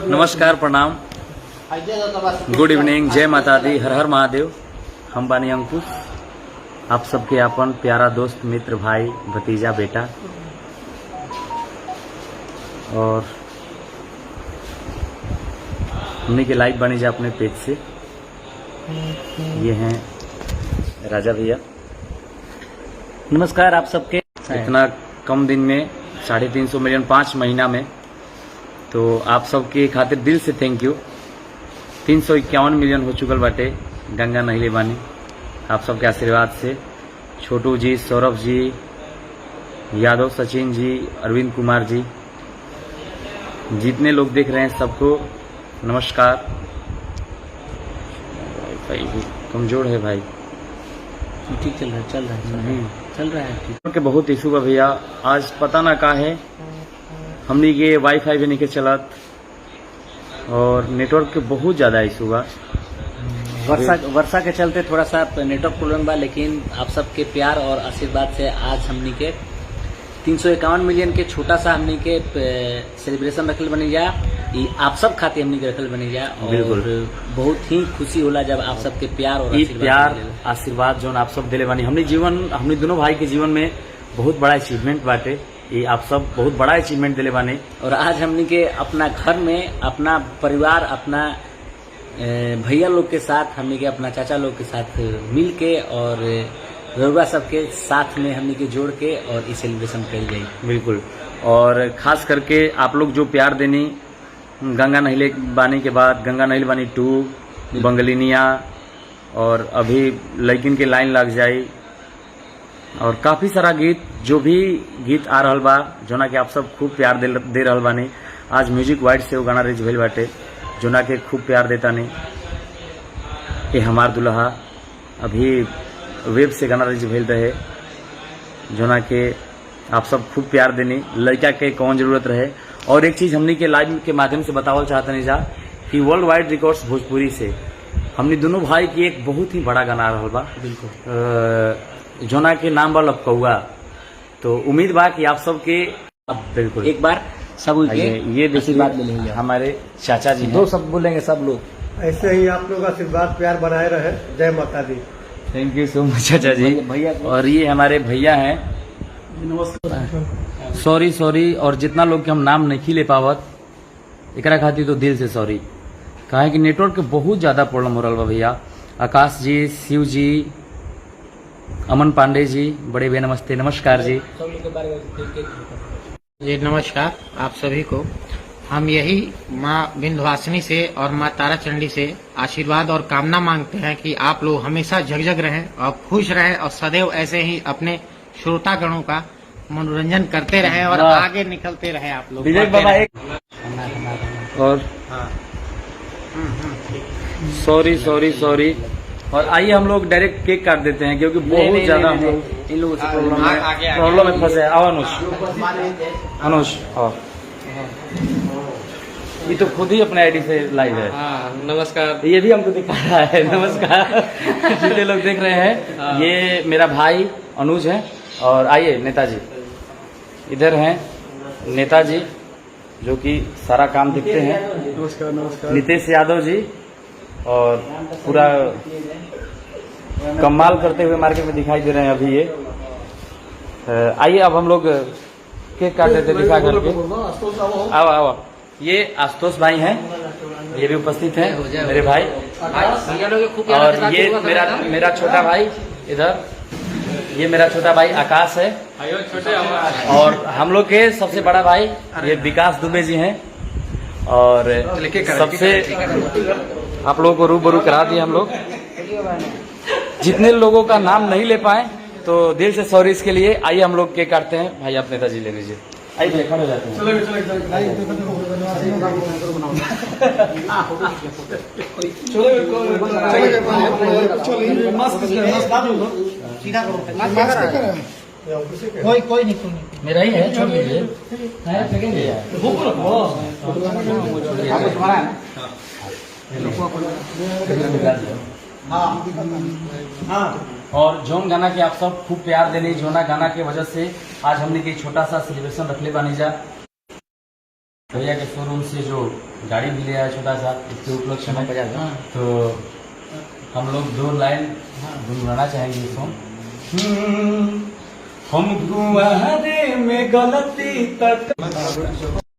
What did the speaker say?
नमस्कार, प्रणाम, good evening, जय माता दी, हर हर महादेव। हम बानी अंकुश, आप सबके अपन प्यारा दोस्त, मित्र, भाई, भतीजा, बेटा। और हमने के लाइव बनी जा अपने पेज से। ये हैं राजा भैया। नमस्कार आप सबके। इतना कम दिन में 350 मिलियन 5 महीना में, तो आप सबके खातिर दिल से थैंक यू। 351 मिलियन हो चुकल बाटे गंगा नहिले बानी आप सबके आशीर्वाद से। छोटू जी, सौरभ जी, यादव सचिन जी, अरविंद कुमार जी, जितने लोग देख रहे हैं सबको नमस्कार। वाईफाई भी कमजोर है भाई। ठीक चल रहा है के बहुत इशू बा भैया। आज पता ना का है, हमनी के वाईफाई भी नहीं चलत और नेटवर्क के बहुत ज्यादा इशू बा। वर्षा के चलते थोड़ा सा नेटवर्क प्रॉब्लम बा, लेकिन आप सबके प्यार और आशीर्वाद से आज हमनी के 351 मिलियन के छोटा सा हमनी के सेलिब्रेशन रखल बनी जा। आप सब खाते हमनी के रखल बनी जा और बहुत ही खुशी होला जब आप सबके प्यार और आशीर्वाद जो आप सब दिले बानी। हमने दोनों भाई के जीवन में बहुत बड़ा अचीवमेंट बाटे। ये आप सब बहुत बड़ा अचीवमेंट दिले बानी। और आज हमनी के अपना घर में अपना परिवार, अपना भैया लोग के साथ, हमनी के अपना चाचा लोग के साथ मिल के और रउआ सबके साथ में हमनी के जोड़ के और इस सेलिब्रेशन करी जाए। बिल्कुल। और खास करके आप लोग जो प्यार देनी गंगा नहिले बानी के बाद, गंगा नहिले बानी 2, बंगलिनिया, और अभी लड़किन के लाइन लग जाई, और काफी सारा गीत, जो भी गीत आ रहल बा, जोना के आप सब खूब प्यार दे रहल बानी। आज म्यूजिक वाइड से वो गाना रिलीज भइल बाटे, जोना के खूब प्यार देता नहीं। ये हमार दुल्हा अभी वेब से गाना रिलीज भइल रहे, जोना के आप सब खूब प्यार देनी। लड़का के कौन जरूरत रहे। और एक चीज हमनी के लाइव के माध्यम से बतावल चाहते नहीं जा कि वर्ल्ड वाइड रिकॉर्ड्स भोजपुरी से हमने दोनों भाई की एक बहुत ही बड़ा गाना आ रहल बा। बिल्कुल। जोना के नाम बा लपकौआ। तो उम्मीद बा कि आप सबके बिल्कुल एक बार सब ये आशीर्वाद ले लेंगे। हमारे चाचा जी 2 शब्द बोलेंगे सब लोग। ऐसे ही आप लोग आशीर्वाद प्यार बनाए रहे। जय माता दी। थैंक यू सो मच चाचा जी। भैया और ये हमारे भैया हैं। सॉरी। और जितना लोग के हम नाम नहीं ले पावत, एकरा खातिर तो दिल से सॉरी। कहा है कि नेटवर्क के बहुत ज्यादा प्रॉब्लम हो रहा बा भैया। आकाश जी, शिव जी, अमन पांडे जी, बड़े भैया नमस्ते, नमस्कार जी। जी नमस्कार आप सभी को। हम यही माँ विंध्यवासिनी से और माँ तारा चंडी से आशीर्वाद और कामना मांगते हैं कि आप लोग हमेशा झकझक रहें और खुश रहें और सदैव ऐसे ही अपने श्रोतागणों का मनोरंजन करते रहें और आगे निकलते रहें आप लोग। विजय बाबा एक और सॉरी। और आइए हम लोग डायरेक्ट केक काट देते हैं, क्योंकि बहुत ज्यादा इन लोगों से प्रॉब्लम में फंसे। आओ अनुष आओ। ये तो खुद ही अपने आईडी से लाइव है। नमस्कार। ये भी हमको दिखा रहा है। नमस्कार। जितने लोग देख रहे हैं, ये मेरा भाई अनुज है। और आइए नेताजी, इधर हैं नेताजी जो कि सारा काम देखते हैं। नमस्कार। नितेश यादव जी, और पूरा कमाल करते हुए मार्केट में दिखाई दे रहे हैं अभी ये। आइए अब हम लोग केक काट देते दिखा करके। आओ। ये आशुतोष भाई हैं, ये भी उपस्थित हैं मेरे भाई। और ये मेरा छोटा भाई इधर, ये मेरा छोटा भाई आकाश है। और हम लोग के सबसे बड़ा भाई ये विकास दुबे जी हैं। और सबसे आप लोगों को रूबरू करा दिए हम लोग। जितने लोगों का नाम नहीं ले पाए तो दिल से सॉरी इसके लिए। आइए हम लोग केक काटते हैं। भाई आप नेताजी ले लीजिए। आइए खड़े हो जाते हैं। कोई नहीं मेरा ही है, छोड़ दीजिए। हाँ और जौन गाना के आप सब खूब प्यार देने, जोना गाना के वजह से आज हमने के छोटा सा सेलिब्रेशन रखले बानी जा। भैया के शोरूम से जो गाड़ी भी ले आया छोटा सा, इसके उपलक्ष्य में तो हम लोग 2 लाइन गुनगुनाना चाहेंगे इस सॉन्ग। हम गुआरे में गलती तक